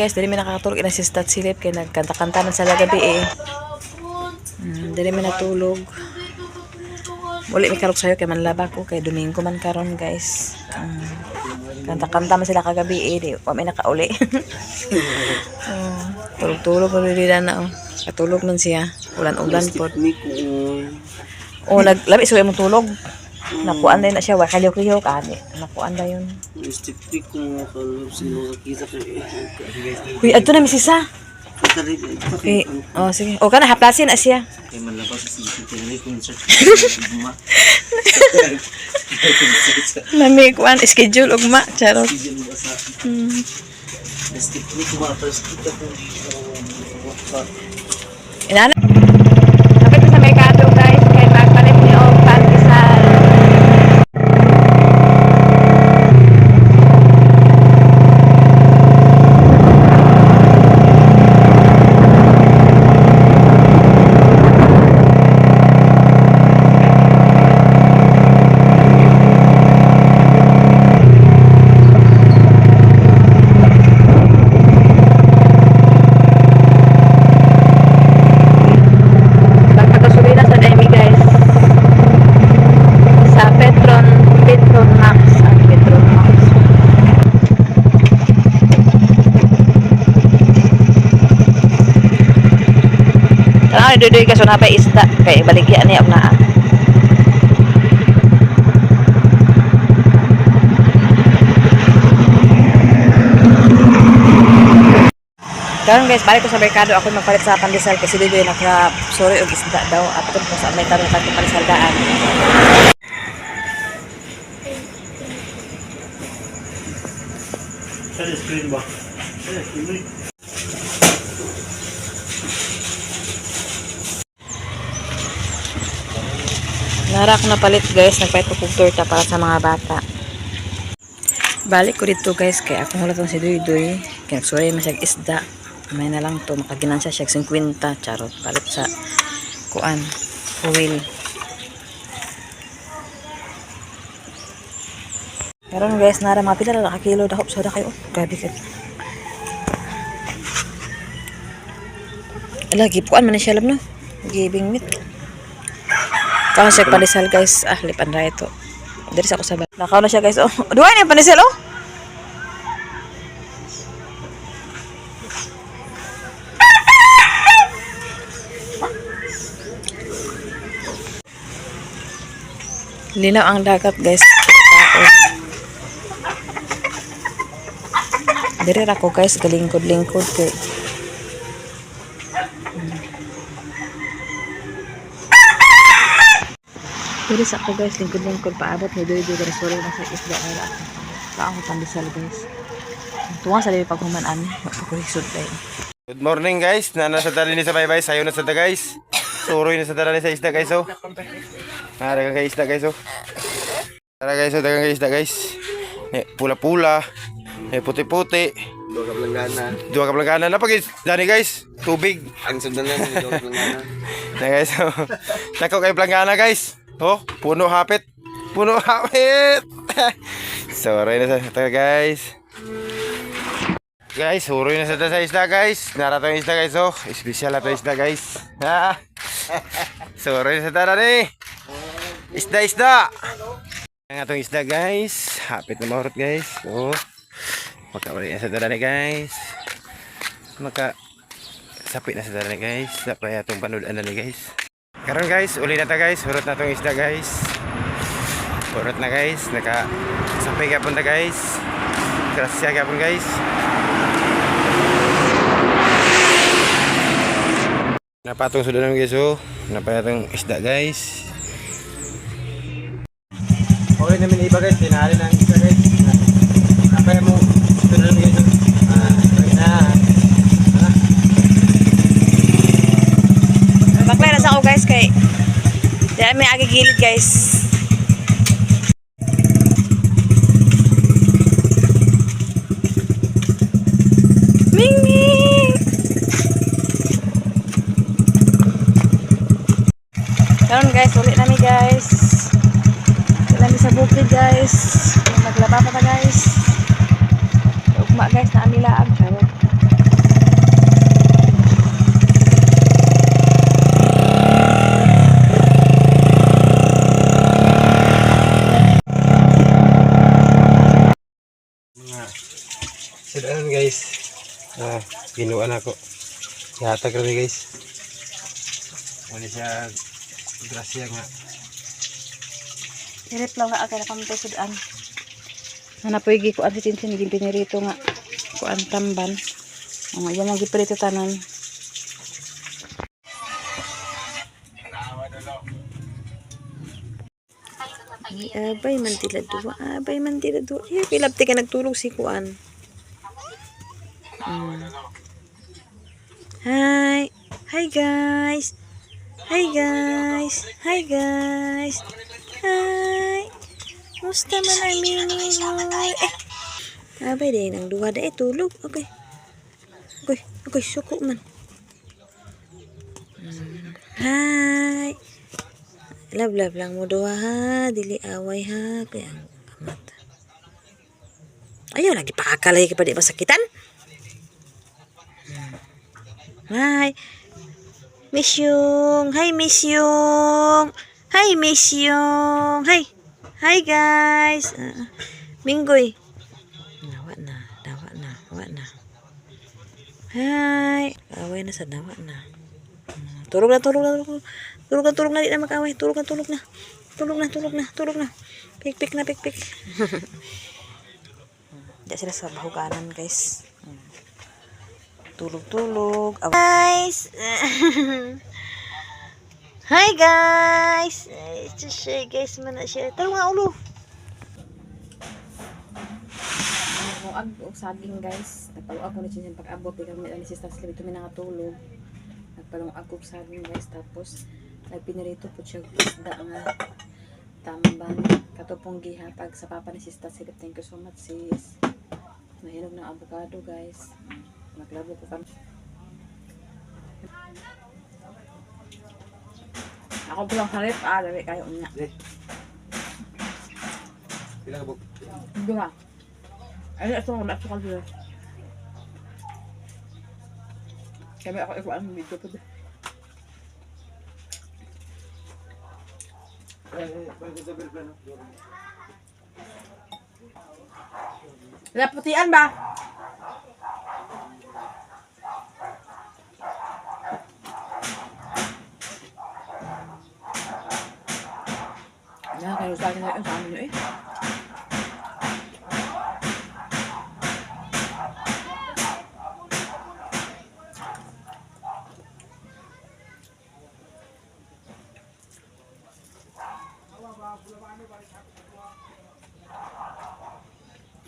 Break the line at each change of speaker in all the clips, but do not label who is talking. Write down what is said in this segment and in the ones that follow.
guys, dili mi nakatulog ina si Stat Silip kay nagkanta-kanta man sa gabi eh. Dili mi natulog. Uli mi karog sayo kay manlaba ko kay Domingo man karon guys. Kanta-kanta man sila kagabi eh, di wa may nakauli. Tulog-tulog ko rin na oh. Katulog man siya. Ulan-ulan po. Oh, naglabi so imong tulog. Nakuan na siya, wa kaliw-kaliw kani. Nakuan na yun.
Stick ko kalog sino kita kay.
Uy, adto na mi sisa. Okay. Oh, sige. O kana haplasin na siya.
Kay malabas sa sisi ko insert.
Nami kuan schedule ugma charot.
Stick ko matas kita ko.
Inana. Kapit sa merkado guys, kay magpalit ni og pandesal. Dudoy ka so napay isda kay baligyan niya og naa. Karon guys, balik ko sa merkado ako magpalit sa pandesal kasi Dudoy naka-sorry og isda daw aton ko sa may tarong kanto pandesaldaan.
Sa screen ba?
Narak na palit guys, nagpalit ko kong torta para sa mga bata. Balik ko dito guys, kaya akong hulatong si Dudoy. Kaya sorry masyag isda. May na lang to, makaginansya siya 50, charot. Palit sa kuan, fuel. Karon guys, nara mga pila lang kilo dahop soda kayo. Grabe ka. Lagi puan man siya alam no. Giving meat. Kaon siya pandesal guys. Lipan ra ito. Diri sa ako sa bata. Nakaw na siya guys. Oh, duwa ni pandesal oh. Linaw ang dagat guys. Diri ra ko guys, galingkod-lingkod kay. Diri sa ako guys, lingkod-lingkod paabot ni Dudoy pero sorry na sa isda nila. Kaang pandesal guys. Tuwa sa dili paghuman ani, magpakulisod tayo.
Good morning guys, nasa dali ni sa baybay, sayo na sa da guys. Suroy na sa dali sa isda guys oh. Dagang kay isda guys oh. Tara guys oh, dagang kay isda guys. Pula-pula, puti-puti. Dua ka planggana na pag dani guys, tubig.
Ang sundan lang dua ka planggana.
Na guys oh. Nako kay planggana guys. Oh, puno hapit. Puno hapit. Suroy na sa guys. Guys, suroy na sa isda guys. Nara tong isda guys oh. Special ato isda guys. Ha. Suroy na sa tara ni. Isda. Ang atong isda guys. Hapit na mahurot guys. Oh. Magkawali na sa tara ni guys. Sapit na sa tara ni guys. Sapay atong panudan na ni guys. Karon guys, uli na ta guys. Hurot na tong isda guys. Hurot na guys. Sapay ka punta guys. Grasya ka pun guys. Napatong sudah naman guys oh. Napatong isda guys. Okay namin iba guys. Tinali ng isda guys. Napay mo sudah naman guys oh.
Baklay na sa ako guys kay dahil may agigilid guys. Mingming! Karon guys, ulit nami guys. Ulit nami sa bukid guys. Naglaba pa ta guys. Ugma guys na amilaag. Charot.
Binuan ako. Yatag rin guys. Wala siya grasya nga.
Irip lang nga agad kami tayo sudan. Nanapoy ko ang sitinsin naging pinirito nga. Kuan tamban. O yan ang giprito tanan. Abay man tila duwa. Abay man tila duwa. Pilapti ka nagtulog si Kuan. Hi. Hi guys. Hi guys. Hi guys. Hi. Musta man ang mini abay din ang duwa da tulog. Okay. Okay, okay, suko man. Hi. Love lang mo duwa ha. Dili away ha. Kaya ang kamat. Ayaw, lagi pakakalay ka pa di masakitan. Hi. Miss Yung. Hi, Miss Yung. Hi, Miss Yung. Hi. Hi, guys. Minggoy. Nawa na. Hi. Away na sa nawa na. Tulog na. Tulog na. Di na mag-away. Tulog na. Pik na. Di sila sa bahuganan, guys. Tulog. Guys! Hi, guys! Ito siya, guys. Mana siya. Taro nga, ulo. Nagpawag o saging, guys. Nagpawag ako na siya pag-abot. Ikaw may sister sila. Ito may nangatulog. Nagpawag ako saging, guys. Tapos, nagpinirito po siya. Isda nga. Tamban. Katupong gihapag sa papa ni sister sila. Thank you so much, sis. Mahinog ng avocado, guys. Maglabo po kami. Ako po lang harip. Lari kayo niya.
Pila ka po?
Dua. Ay, ito ako nakasukal dito. Kaya ako ikuan ng video po dito. Laputian ba? Kayo sa akin na sa amin nyo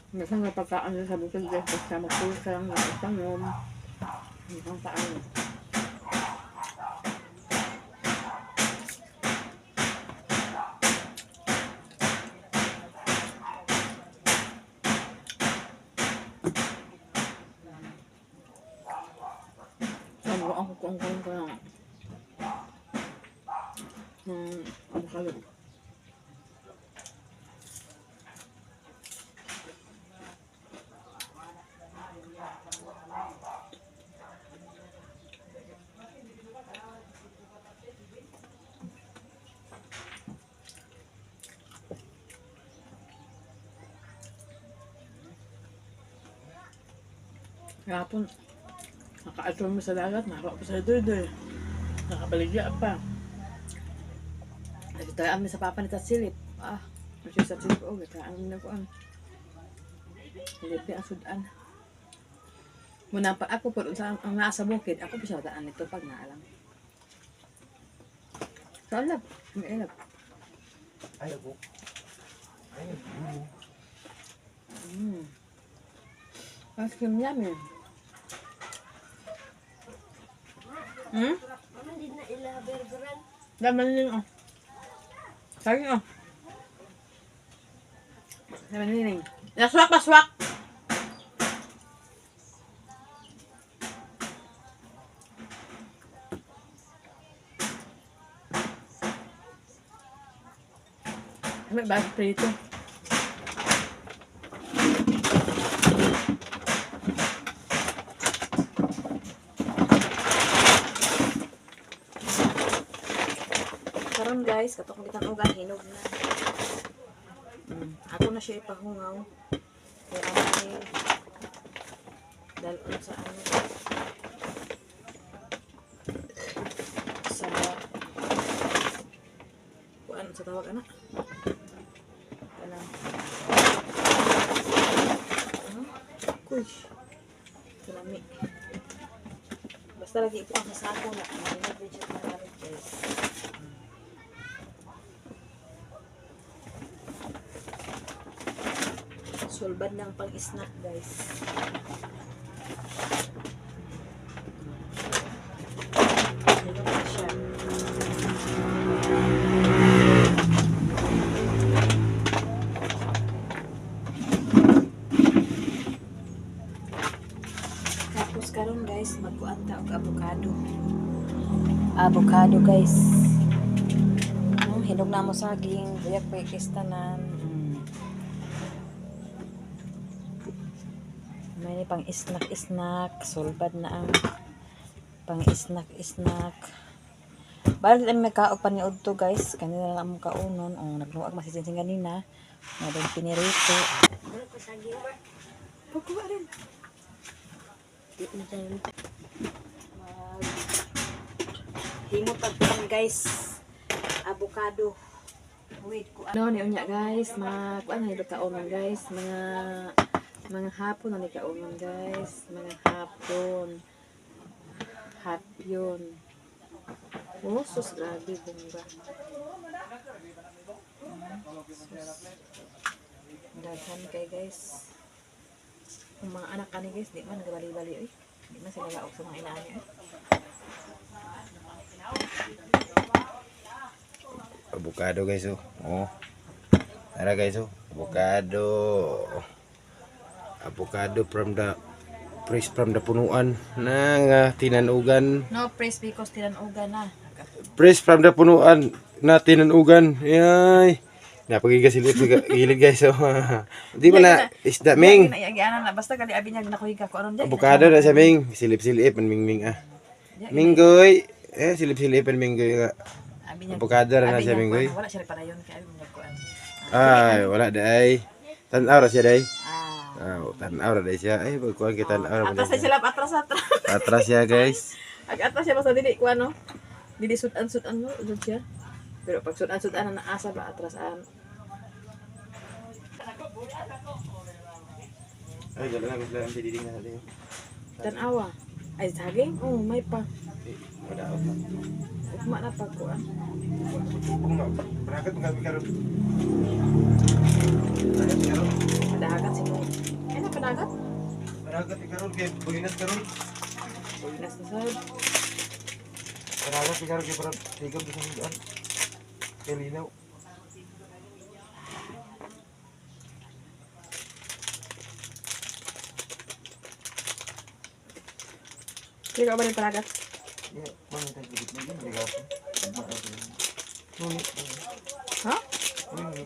Minsan nga pagkaan sa bukid guys, basta magpulsang, nagtangom, minsan saan. Ako kung ko lang avocado. Kapon, naka-atron mo sa dagat, naka pa sa doy-doy. Nakabaligya pa. Nagtayaan mo sa papa ni Tatsilip. Kasi sa Tatsilip, nagtayaan mo na ko ang lipi ang sudan. Muna pa ako po sa ang nasa bukid, ako pa siya daan nito pag naalang. So, alap. May alap.
Ayaw po.
Ice cream yummy.
Hindi na ila burgeran.
Laman din Saging Laman din Naswak. May bakit prito. Karon guys, katong bitang ugan hinog na. Ako na siya ipahungaw. Kaya Dalon sa ano. Sa kuan sa tawag ana. Kanang kuy. Kalami. Basta lagi ito ang sako na. May budget na gamit guys. Sulbad ng pang-snack guys. Ito na siya. Tapos karon guys, magkuan ta og avocado. Avocado guys. Hinog na mo saging, buyak pa ikistanan. May pang snack, sulbad na ang pang snack. Balik din may kaog paniod to guys. Kanina lang mo kaunon. Nagluwag masisinsing ganina. Nga din pinirito. Pagkuha rin. Himot pagkuhan guys. Avocado. Wait, ano ni unya guys. Kuan na kaunon guys. Mga hapon na kaunon guys. Mga hapon. Hot yun. Oh, sus, grabe, bongga. Daghan kay guys. Yung mga anak kani guys, di man nagabali-bali oy. Di man sila laok sa mga inaani oy.
Avocado guys oh. Oh. Tara guys oh. Avocado. Avocado from the punuan ng tinanugan.
No press because tinanugan na.
Fresh from the punuan na tinanugan. Yay. Napagigasilip sa gilid guys oh. Di ba na isda ming.
Ginaagianan na basta kali abi niya nakuhiga ko aron di.
Avocado na sa ming. Silip-silip an ming ah. Minggoy. Silip-silip an minggoy nga. Avocado na sa minggoy.
Wala siya para yun kay abi niya kuan.
Ay, wala day. Tan-aw ra siya day. Tan-aw ra day siya. Ay, kuan kita tan-aw ra.
Atras sila atras.
Atras siya guys.
Atras siya basta dili kuan no. Dili sudan-sudan mo udod siya. Pero pag sudan-sudan na asa ba atrasan.
Ay, gala lang sila ang diding na natin.
Tanawa. Ay saging? Oh, may pa.
Wala.
Ugma na pa kuan.
Berakat mga karon.
Padagat si mo. Ano padagat?
Berakat karon kay bulinas karon.
Bulinas na sad.
Berakat karon kay para tigam sa sundan. Kelinaw.
Kaya ba ni padagat?
Ya, mana tadi dikit lagi berakat. Nuni.
Ha?
Nuni.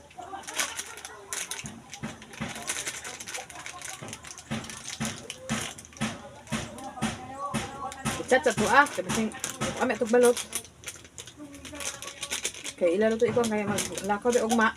Chat to kasi kami ito balot. Kaya ilalo to ikaw kaya maglakaw di ugma.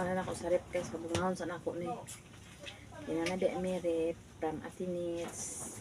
Na ako sa rep guys, kabungahon sa nako ni. Kaya na di may rep from Atinits.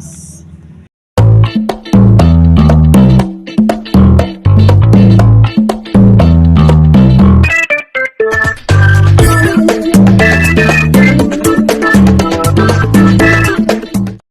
guys.